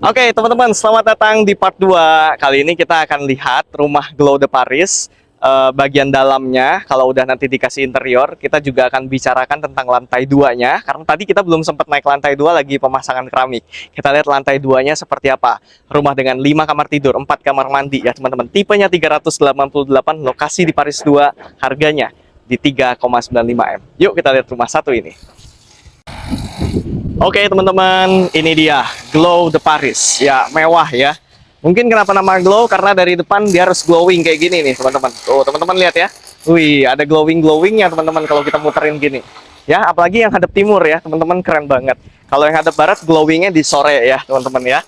Oke, teman-teman, selamat datang di part 2. Kali ini kita akan lihat rumah Glow de Paris, bagian dalamnya. Kalau udah nanti dikasih interior, kita juga akan bicarakan tentang lantai 2-nya. Karena tadi kita belum sempat naik lantai 2 lagi pemasangan keramik. Kita lihat lantai 2-nya seperti apa. Rumah dengan 5 kamar tidur, 4 kamar mandi ya teman-teman. Tipenya 388, lokasi di Paris 2, harganya di 3,95 M. Yuk kita lihat rumah satu ini. Oke teman-teman, ini dia Glow de Paris. Ya, mewah ya. Mungkin kenapa nama glow, karena dari depan dia harus glowing kayak gini nih teman-teman. Tuh teman-teman lihat ya. Wih, ada glowingnya teman-teman kalau kita muterin gini. Ya, apalagi yang hadap timur ya teman-teman, keren banget. Kalau yang hadap barat glowingnya di sore ya teman-teman ya.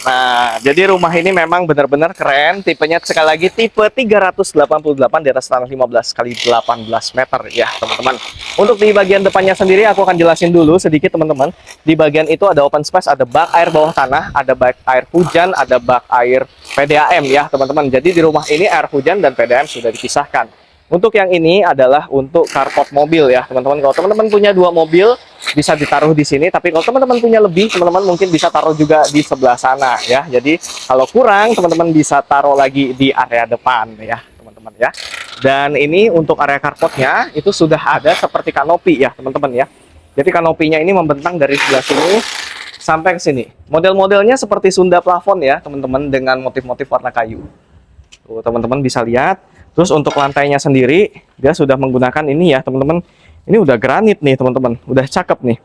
Nah, jadi rumah ini memang benar-benar keren. Tipenya sekali lagi tipe 388 di atas tanah 15 kali 18 meter ya teman-teman. Untuk di bagian depannya sendiri aku akan jelasin dulu sedikit teman-teman. Di bagian itu ada open space, ada bak air bawah tanah, ada bak air hujan, ada bak air PDAM ya teman-teman. Jadi di rumah ini air hujan dan PDAM sudah dipisahkan. Untuk yang ini adalah untuk carport mobil ya teman-teman. Kalau teman-teman punya 2 mobil bisa ditaruh di sini, tapi kalau teman-teman punya lebih, teman-teman mungkin bisa taruh juga di sebelah sana ya. Jadi kalau kurang, teman-teman bisa taruh lagi di area depan ya teman-teman ya. Dan ini untuk area carportnya itu sudah ada seperti kanopi ya teman-teman ya. Jadi kanopinya ini membentang dari sebelah sini sampai ke sini. Model-modelnya seperti Sunda plafon ya teman-teman, dengan motif-motif warna kayu. Tuh teman-teman bisa lihat. Terus untuk lantainya sendiri dia sudah menggunakan ini ya teman-teman. Ini udah granit nih teman-teman, udah cakep nih.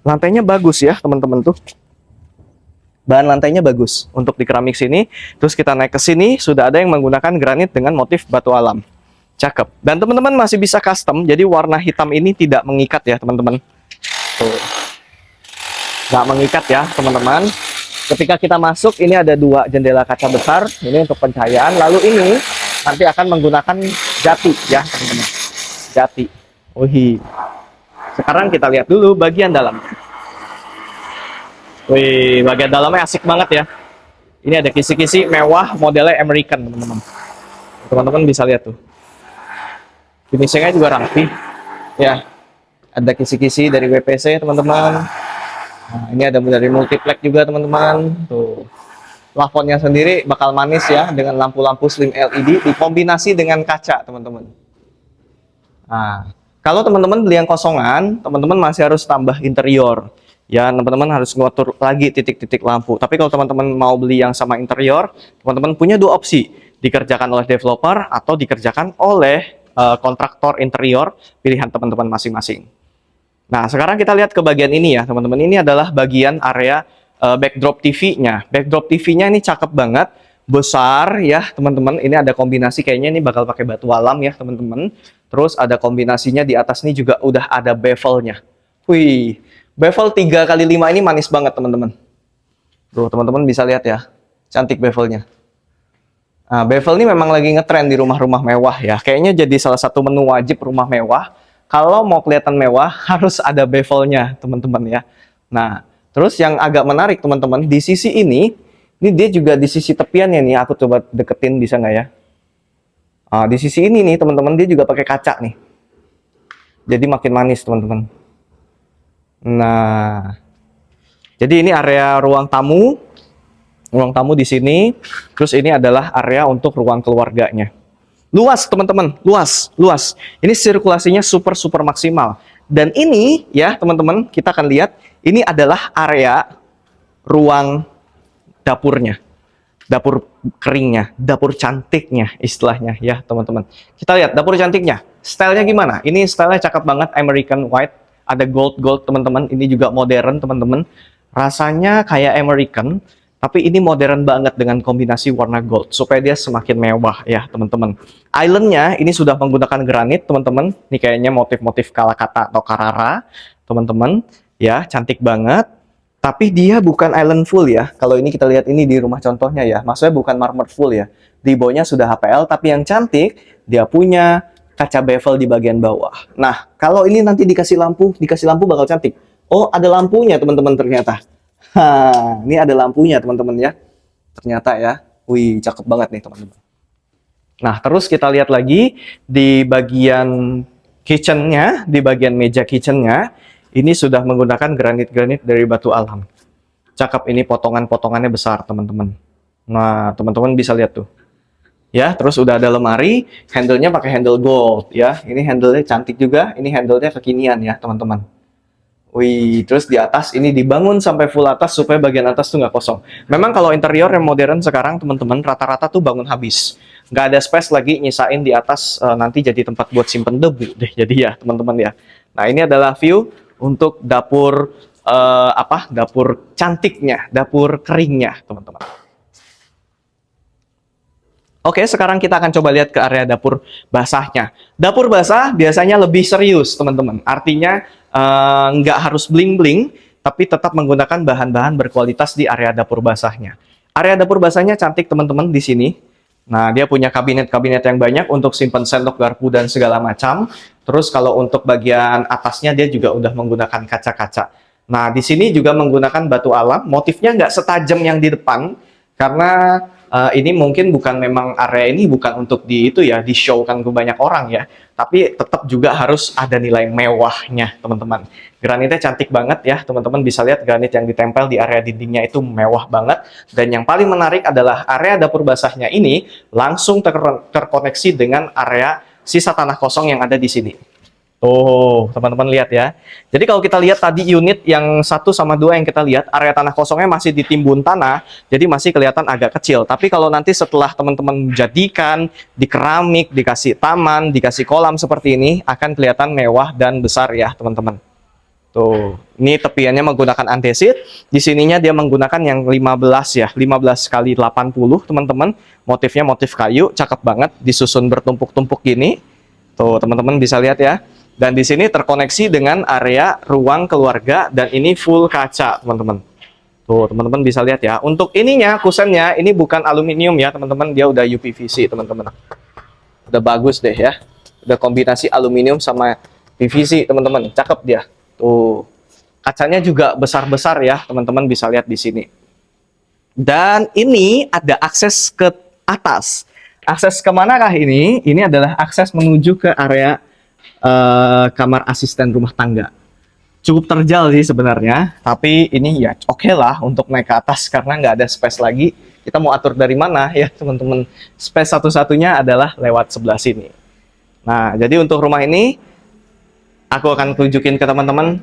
Lantainya bagus ya teman-teman tuh. Bahan lantainya bagus untuk di keramik sini. Terus kita naik ke sini sudah ada yang menggunakan granit dengan motif batu alam. Cakep. Dan teman-teman masih bisa custom. Jadi warna hitam ini tidak mengikat ya teman-teman. Tuh. Nggak mengikat ya teman-teman. Ketika kita masuk ini ada 2 jendela kaca besar. Ini untuk pencahayaan. Lalu ini nanti akan menggunakan jati ya teman-teman. Jati. Wih. Sekarang kita lihat dulu bagian dalam. Wih, bagian dalamnya asik banget ya. Ini ada kisi-kisi mewah modelnya American teman-teman. Teman-teman bisa lihat tuh. Finishingnya juga rapi. Ya. Ada kisi-kisi dari WPC teman-teman. Nah, ini ada dari multiplex juga teman-teman. Tuh. Plafonnya sendiri bakal manis ya, dengan lampu-lampu slim LED dikombinasi dengan kaca teman-teman. Nah, kalau teman-teman beli yang kosongan, teman-teman masih harus tambah interior. Ya, teman-teman harus ngatur lagi titik-titik lampu. Tapi kalau teman-teman mau beli yang sama interior, teman-teman punya 2 opsi. Dikerjakan oleh developer atau dikerjakan oleh kontraktor interior, pilihan teman-teman masing-masing. Nah, sekarang kita lihat ke bagian ini ya, teman-teman. Ini adalah bagian area backdrop TV-nya. Backdrop TV-nya ini cakep banget, besar ya teman-teman. Ini ada kombinasi, kayaknya ini bakal pakai batu alam ya teman-teman. Terus ada kombinasinya di atas ini juga udah ada bevelnya. Wih, bevel 3x5 ini manis banget teman-teman. Tuh teman-teman bisa lihat ya, cantik bevelnya. Nah, bevel ini memang lagi ngetren di rumah-rumah mewah ya. Kayaknya jadi salah satu menu wajib rumah mewah. Kalau mau kelihatan mewah harus ada bevelnya teman-teman ya. Nah, terus yang agak menarik teman-teman, di sisi ini dia juga di sisi tepiannya nih, aku coba deketin bisa nggak ya? Di sisi ini nih teman-teman, dia juga pakai kaca nih. Jadi makin manis teman-teman. Nah, jadi ini area ruang tamu. Ruang tamu di sini. Terus ini adalah area untuk ruang keluarganya. Luas teman-teman, luas. Ini sirkulasinya super maksimal. Dan ini ya teman-teman, kita akan lihat ini adalah area ruang dapurnya, dapur keringnya, dapur cantiknya istilahnya ya teman-teman. Kita lihat dapur cantiknya, stylenya gimana? Ini stylenya cakep banget, American white, ada gold teman-teman. Ini juga modern teman-teman, rasanya kayak American, tapi ini modern banget dengan kombinasi warna gold supaya dia semakin mewah ya teman-teman. Islandnya ini sudah menggunakan granit teman-teman. Ini kayaknya motif-motif Kalakata atau Carrara teman-teman. Ya, cantik banget. Tapi dia bukan island full ya. Kalau ini kita lihat ini di rumah contohnya ya. Maksudnya bukan marmer full ya. Di bawahnya sudah HPL, tapi yang cantik dia punya kaca bevel di bagian bawah. Nah, kalau ini nanti dikasih lampu bakal cantik. Oh, ada lampunya teman-teman ternyata. Ini ada lampunya teman-teman ya. Ternyata ya. Wih, cakep banget nih teman-teman. Nah, terus kita lihat lagi di bagian kitchennya, di bagian meja kitchennya. Ini sudah menggunakan granit-granit dari batu alam. Cakep, ini potongan-potongannya besar, teman-teman. Nah, teman-teman bisa lihat tuh. Ya, terus udah ada lemari, handle-nya pakai handle gold ya. Ini handle-nya cantik juga, ini handle-nya kekinian ya, teman-teman. Wih, terus di atas ini dibangun sampai full atas supaya bagian atas tuh nggak kosong. Memang kalau interior yang modern sekarang, teman-teman, rata-rata tuh bangun habis. Nggak ada space lagi nyisain di atas, nanti jadi tempat buat simpen debu deh. Jadi ya, teman-teman ya. Nah, ini adalah view untuk dapur, dapur cantiknya, dapur keringnya, teman-teman. Oke, sekarang kita akan coba lihat ke area dapur basahnya. Dapur basah biasanya lebih serius, teman-teman. Artinya nggak harus bling-bling, tapi tetap menggunakan bahan-bahan berkualitas di area dapur basahnya. Area dapur basahnya cantik, teman-teman, di sini. Nah, dia punya kabinet-kabinet yang banyak untuk simpan sendok, garpu, dan segala macam. Terus kalau untuk bagian atasnya, dia juga udah menggunakan kaca-kaca. Nah, di sini juga menggunakan batu alam. Motifnya nggak setajam yang di depan, karena ini mungkin bukan, memang area ini bukan untuk di itu ya, di-show-kan ke banyak orang ya, tapi tetap juga harus ada nilai mewahnya, teman-teman. Granitnya cantik banget ya, teman-teman bisa lihat granit yang ditempel di area dindingnya itu mewah banget. Dan yang paling menarik adalah area dapur basahnya ini langsung terkoneksi dengan area sisa tanah kosong yang ada di sini. Tuh, teman-teman lihat ya. Jadi kalau kita lihat tadi unit yang 1 sama 2 yang kita lihat, area tanah kosongnya masih ditimbun tanah, jadi masih kelihatan agak kecil. Tapi kalau nanti setelah teman-teman jadikan, di keramik, dikasih taman, dikasih kolam seperti ini, akan kelihatan mewah dan besar ya, teman-teman. Tuh, ini tepiannya menggunakan andesit. Di sininya dia menggunakan yang 15 ya, 15 kali 80, teman-teman. Motifnya motif kayu, cakep banget, disusun bertumpuk-tumpuk gini. Tuh, teman-teman bisa lihat ya. Dan di sini terkoneksi dengan area ruang keluarga, dan ini full kaca, teman-teman. Tuh, teman-teman bisa lihat ya. Untuk ininya, kusennya, ini bukan aluminium ya, teman-teman. Dia udah UPVC, teman-teman. Udah bagus deh ya. Udah kombinasi aluminium sama PVC, teman-teman. Cakep dia. Tuh, kacanya juga besar-besar ya, teman-teman bisa lihat di sini. Dan ini ada akses ke atas. Akses kemanakah ini? Ini adalah akses menuju ke area kamar asisten rumah tangga. Cukup terjal sih sebenarnya, tapi ini ya oke lah untuk naik ke atas karena nggak ada space lagi. Kita mau atur dari mana ya, teman-teman? Space satu-satunya adalah lewat sebelah sini. Nah, jadi untuk rumah ini aku akan tunjukin ke teman-teman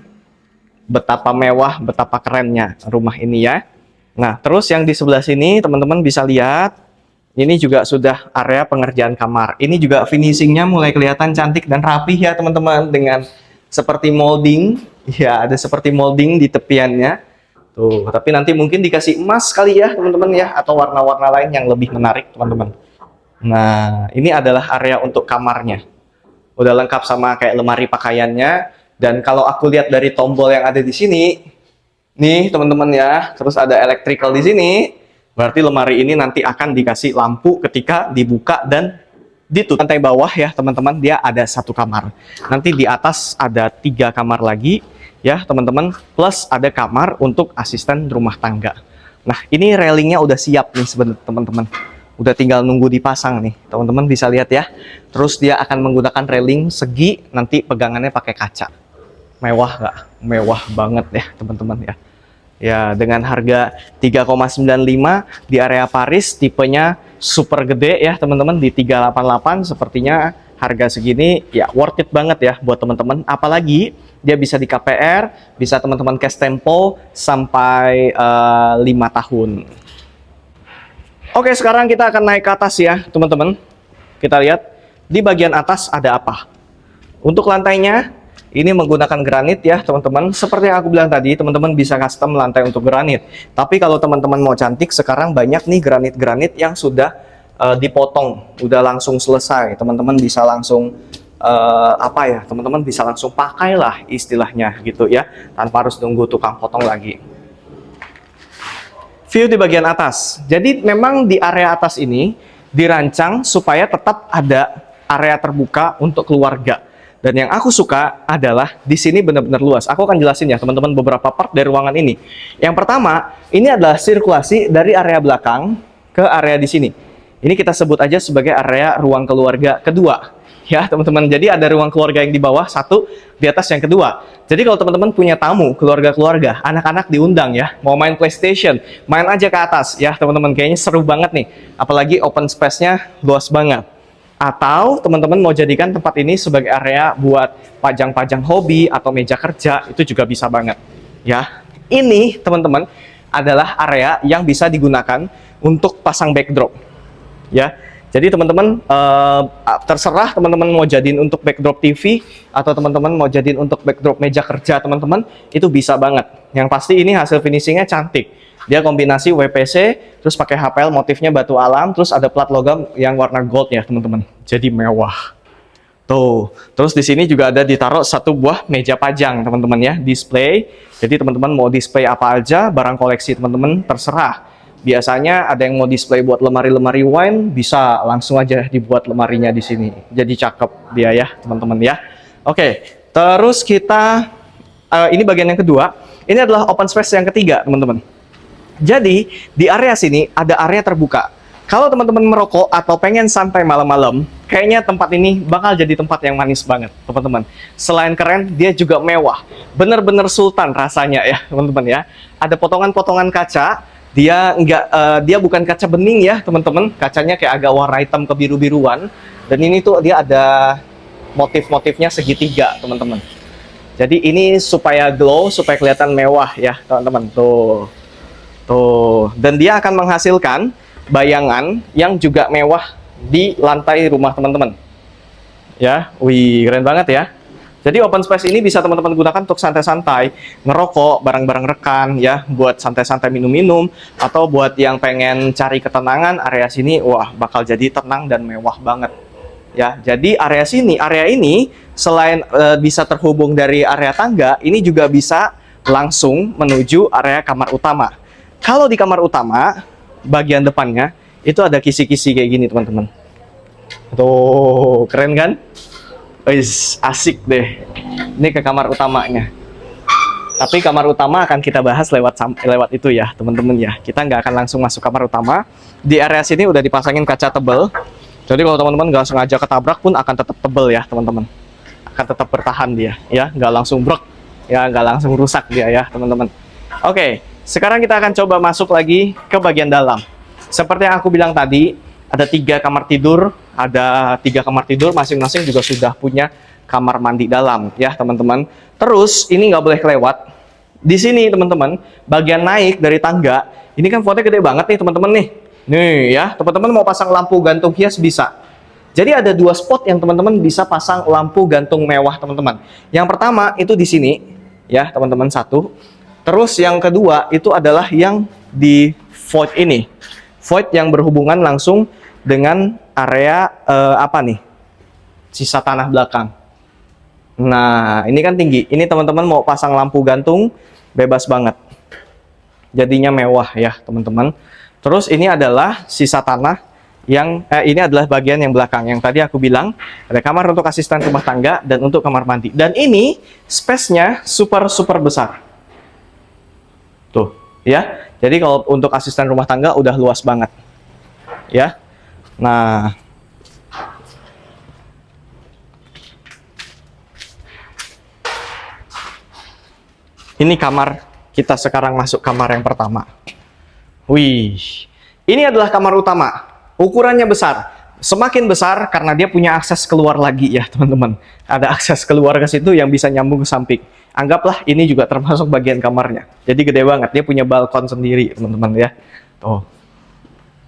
betapa mewah, betapa kerennya rumah ini ya. Nah, terus yang di sebelah sini teman-teman bisa lihat, ini juga sudah area pengerjaan kamar. Ini juga finishingnya mulai kelihatan cantik dan rapih ya, teman-teman. Dengan seperti molding. Ya, ada seperti molding di tepiannya. Tuh, tapi nanti mungkin dikasih emas kali ya, teman-teman ya. Atau warna-warna lain yang lebih menarik, teman-teman. Nah, ini adalah area untuk kamarnya. Udah lengkap sama kayak lemari pakaiannya. Dan kalau aku lihat dari tombol yang ada di sini, nih teman-teman ya, terus ada electrical di sini. Berarti lemari ini nanti akan dikasih lampu ketika dibuka dan ditutup. Lantai bawah ya, teman-teman, dia ada 1 kamar. Nanti di atas ada 3 kamar lagi ya, teman-teman. Plus ada kamar untuk asisten rumah tangga. Nah, ini railingnya udah siap nih sebenarnya, teman-teman. Udah tinggal nunggu dipasang nih, teman-teman bisa lihat ya. Terus dia akan menggunakan railing segi, nanti pegangannya pakai kaca. Mewah nggak? Mewah banget ya, teman-teman ya. Ya, dengan harga 3,95 di area Paris, tipenya super gede ya, teman-teman, di 388. Sepertinya harga segini ya worth it banget ya buat teman-teman. Apalagi dia bisa di KPR, bisa teman-teman cash tempo sampai 5 tahun. Oke, sekarang kita akan naik ke atas ya, teman-teman. Kita lihat di bagian atas ada apa. Untuk lantainya, ini menggunakan granit ya, teman-teman. Seperti yang aku bilang tadi, teman-teman bisa custom lantai untuk granit. Tapi kalau teman-teman mau cantik, sekarang banyak nih granit-granit yang sudah dipotong, udah langsung selesai. Teman-teman bisa langsung teman-teman bisa langsung pakai lah istilahnya gitu ya, tanpa harus nunggu tukang potong lagi. View di bagian atas. Jadi memang di area atas ini dirancang supaya tetap ada area terbuka untuk keluarga. Dan yang aku suka adalah di sini benar-benar luas. Aku akan jelasin ya, teman-teman, beberapa part dari ruangan ini. Yang pertama, ini adalah sirkulasi dari area belakang ke area di sini. Ini kita sebut aja sebagai area ruang keluarga kedua. ya teman-teman. Jadi ada ruang keluarga yang di bawah, satu, di atas yang kedua. Jadi kalau teman-teman punya tamu, keluarga-keluarga, anak-anak diundang ya, mau main PlayStation, main aja ke atas ya teman-teman. Kayaknya seru banget nih, apalagi open space-nya luas banget. Atau teman-teman mau jadikan tempat ini sebagai area buat pajang-pajang hobi atau meja kerja, itu juga bisa banget ya. Ini teman-teman adalah area yang bisa digunakan untuk pasang backdrop ya. Jadi teman-teman terserah teman-teman mau jadiin untuk backdrop TV atau teman-teman mau jadiin untuk backdrop meja kerja teman-teman, itu bisa banget. Yang pasti ini hasil finishingnya cantik. Dia kombinasi WPC terus pakai HPL, motifnya batu alam, terus ada plat logam yang warna gold ya teman-teman. Jadi mewah. Tuh, terus di sini juga ada ditaruh satu buah meja pajang teman-teman ya, display. Jadi teman-teman mau display apa aja, barang koleksi teman-teman terserah. Biasanya ada yang mau display buat lemari-lemari wine, bisa langsung aja dibuat lemarinya di sini. Jadi cakep dia ya, teman-teman ya. Oke, terus kita ini bagian yang kedua. Ini adalah open space yang ketiga, teman-teman. Jadi di area sini ada area terbuka. Kalau teman-teman merokok atau pengen santai malam-malam, kayaknya tempat ini bakal jadi tempat yang manis banget, teman-teman. Selain keren, dia juga mewah. Bener-bener sultan rasanya ya, teman-teman ya. Ada potongan-potongan kaca. Dia bukan kaca bening ya teman-teman, kacanya kayak agak warna hitam kebiru-biruan, dan ini tuh dia ada motif-motifnya segitiga teman-teman. Jadi ini supaya glow, supaya kelihatan mewah ya teman-teman. Tuh, dan dia akan menghasilkan bayangan yang juga mewah di lantai rumah teman-teman ya. Wih, keren banget ya. Jadi open space ini bisa teman-teman gunakan untuk santai-santai, ngerokok bareng-bareng rekan ya, buat santai-santai minum-minum, atau buat yang pengen cari ketenangan, area sini wah bakal jadi tenang dan mewah banget. Ya, jadi area ini selain bisa terhubung dari area tangga, ini juga bisa langsung menuju area kamar utama. Kalau di kamar utama, bagian depannya itu ada kisi-kisi kayak gini, teman-teman. Tuh, keren kan? Wis, asik deh. Ini ke kamar utamanya. Tapi kamar utama akan kita bahas lewat itu ya, teman-teman ya. Kita nggak akan langsung masuk kamar utama. Di area sini udah dipasangin kaca tebal. Jadi kalau teman-teman nggak sengaja ketabrak pun akan tetap tebal ya, teman-teman. Akan tetap bertahan dia, ya. Nggak langsung brek, ya, nggak langsung rusak dia ya, teman-teman. Oke, sekarang kita akan coba masuk lagi ke bagian dalam. Seperti yang aku bilang tadi, ada 3 kamar tidur, masing-masing juga sudah punya kamar mandi dalam ya teman-teman. Terus ini nggak boleh kelewat. Di sini teman-teman, bagian naik dari tangga, ini kan fontnya gede banget nih teman-teman nih. Nih ya, teman-teman mau pasang lampu gantung hias bisa. Jadi ada 2 spot yang teman-teman bisa pasang lampu gantung mewah teman-teman. Yang pertama itu di sini ya teman-teman, satu. Terus yang kedua itu adalah yang di void ini. Void yang berhubungan langsung dengan area sisa tanah belakang. Nah, ini kan tinggi. Ini teman-teman mau pasang lampu gantung, bebas banget. Jadinya mewah ya, teman-teman. Terus ini adalah sisa tanah yang ini adalah bagian yang belakang. Yang tadi aku bilang, ada kamar untuk asisten rumah tangga dan untuk kamar mandi. Dan ini space-nya super besar. Tuh, ya. Jadi kalau untuk asisten rumah tangga udah luas banget. Ya. Nah, ini kamar kita sekarang masuk kamar yang pertama. Wih, ini adalah kamar utama. Ukurannya besar. Semakin besar karena dia punya akses keluar lagi ya teman-teman. Ada akses keluar ke situ yang bisa nyambung ke samping. Anggaplah ini juga termasuk bagian kamarnya. Jadi gede banget. Dia punya balkon sendiri teman-teman ya. Tuh.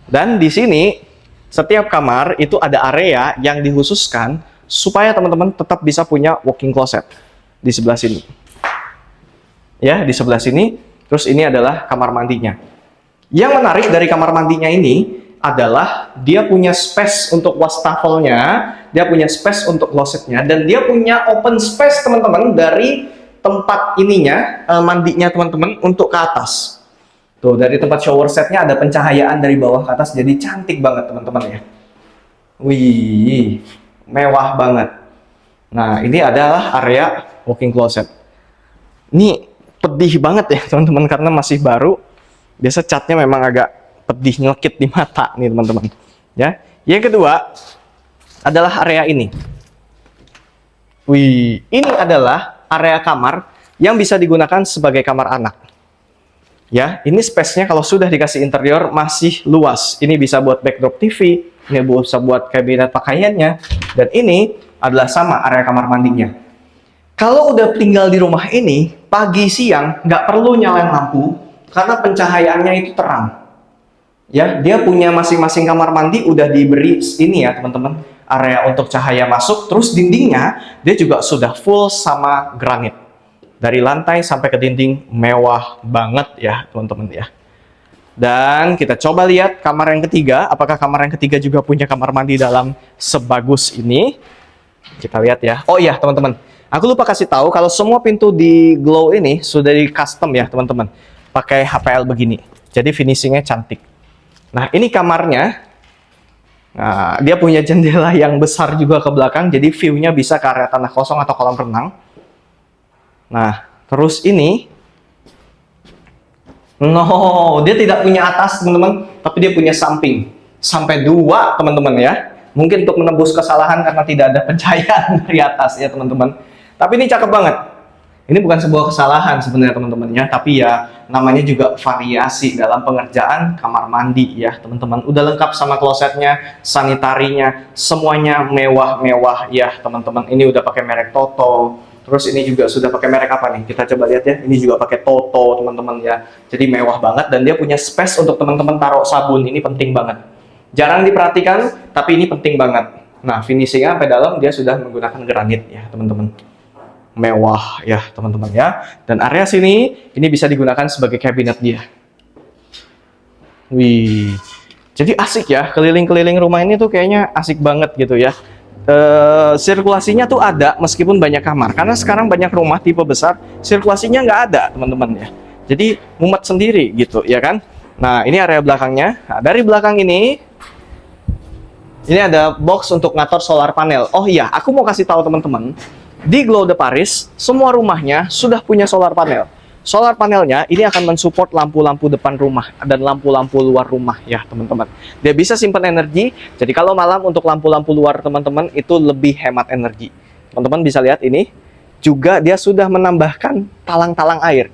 Dan di sini setiap kamar itu ada area yang dikhususkan supaya teman-teman tetap bisa punya walk-in closet di sebelah sini. Ya, di sebelah sini. Terus ini adalah kamar mandinya. Yang menarik dari kamar mandinya ini adalah dia punya space untuk wastafelnya, dia punya space untuk klosetnya, dan dia punya open space teman-teman dari tempat ininya, mandinya teman-teman untuk ke atas. Tuh, dari tempat shower setnya ada pencahayaan dari bawah ke atas, jadi cantik banget teman-teman ya. Wih, mewah banget. Nah, ini adalah area walk-in closet. Ini pedih banget ya teman-teman karena masih baru. Biasa catnya memang agak pedih, nyelkit di mata nih teman-teman. Ya, yang kedua adalah area ini. Wih, ini adalah area kamar yang bisa digunakan sebagai kamar anak. Ya, ini space-nya kalau sudah dikasih interior masih luas. Ini bisa buat backdrop TV, ini bisa buat kabinet pakaiannya, dan ini adalah sama area kamar mandinya. Kalau udah tinggal di rumah ini, pagi siang nggak perlu nyalain lampu karena pencahayaannya itu terang. Ya, dia punya masing-masing kamar mandi udah diberi ini ya teman-teman, area untuk cahaya masuk. Terus dindingnya dia juga sudah full sama granit. Dari lantai sampai ke dinding mewah banget ya teman-teman ya. Dan kita coba lihat kamar yang ketiga. Apakah kamar yang ketiga juga punya kamar mandi dalam sebagus ini? Kita lihat ya. Oh iya teman-teman, aku lupa kasih tahu kalau semua pintu di Glow ini sudah di custom ya teman-teman, pakai HPL begini. Jadi finishingnya cantik. Nah ini kamarnya. Nah, dia punya jendela yang besar juga ke belakang, jadi view-nya bisa ke area tanah kosong atau kolam renang. Nah, terus ini, no, dia tidak punya atas teman-teman, tapi dia punya samping. Sampai 2 teman-teman ya. Mungkin untuk menembus kesalahan karena tidak ada pencahayaan dari atas ya teman-teman. Tapi ini cakep banget. Ini bukan sebuah kesalahan sebenarnya teman-teman ya, tapi ya namanya juga variasi dalam pengerjaan kamar mandi ya teman-teman. Udah lengkap sama klosetnya, sanitarinya, semuanya mewah-mewah ya teman-teman. Ini udah pakai merek Toto. Terus ini juga sudah pakai merek apa nih? Kita coba lihat ya. Ini juga pakai Toto teman-teman ya. Jadi mewah banget dan dia punya space untuk teman-teman taruh sabun. Ini penting banget. Jarang diperhatikan, tapi ini penting banget. Nah, finishingnya sampai dalam dia sudah menggunakan granit ya teman-teman. Mewah ya teman-teman ya. Dan area sini ini bisa digunakan sebagai kabinet dia. Wih, jadi asik ya, keliling-keliling rumah ini tuh kayaknya asik banget gitu ya. Sirkulasinya tuh ada meskipun banyak kamar, karena sekarang banyak rumah tipe besar sirkulasinya nggak ada teman-teman ya. Jadi mumet sendiri gitu ya kan. Nah ini area belakangnya. Nah, dari belakang ini ada box untuk ngatur solar panel. Oh iya, aku mau kasih tahu teman-teman, di Glow de Paris semua rumahnya sudah punya solar panel. Solar panelnya ini akan mensupport lampu-lampu depan rumah dan lampu-lampu luar rumah ya teman-teman. Dia bisa simpan energi, jadi kalau malam untuk lampu-lampu luar teman-teman itu lebih hemat energi. Teman-teman bisa lihat ini, juga dia sudah menambahkan talang-talang air.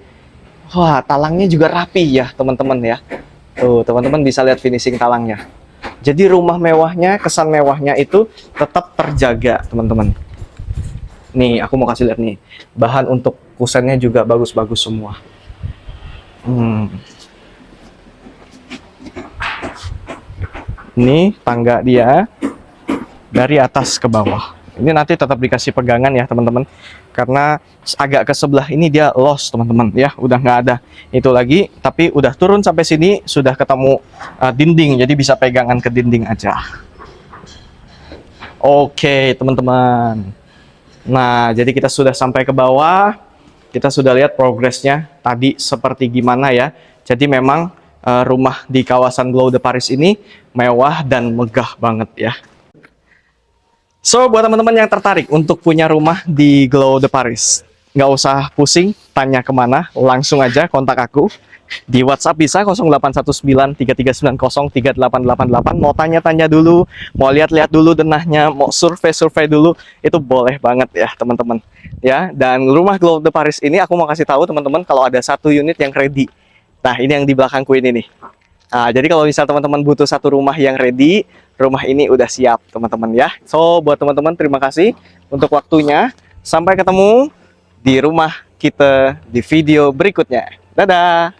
Wah, talangnya juga rapi ya teman-teman ya. Tuh, teman-teman bisa lihat finishing talangnya. Jadi rumah mewahnya, kesan mewahnya itu tetap terjaga teman-teman. Nih, aku mau kasih lihat nih. Bahan untuk kusennya juga bagus-bagus semua. Ini tangga dia dari atas ke bawah. Ini nanti tetap dikasih pegangan ya teman-teman. Karena agak ke sebelah ini dia lost teman-teman ya. Udah nggak ada itu lagi. Tapi udah turun sampai sini sudah ketemu dinding. Jadi bisa pegangan ke dinding aja. Oke teman-teman. Nah, jadi kita sudah sampai ke bawah, kita sudah lihat progresnya tadi seperti gimana ya. Jadi memang rumah di kawasan Glow de Paris ini mewah dan megah banget ya. So, buat teman-teman yang tertarik untuk punya rumah di Glow de Paris, nggak usah pusing, tanya kemana, langsung aja kontak aku. Di WhatsApp bisa 0819-3390-3888. Mau tanya-tanya dulu, mau lihat-lihat dulu denahnya, mau survei-survei dulu, itu boleh banget ya teman-teman. Ya, dan rumah Glow de Paris ini aku mau kasih tahu teman-teman kalau ada 1 unit yang ready. Nah, ini yang di belakangku ini nih. Nah, jadi kalau misal teman-teman butuh 1 rumah yang ready, rumah ini udah siap teman-teman ya. So, buat teman-teman terima kasih untuk waktunya. Sampai ketemu di rumah kita di video berikutnya. Dadah!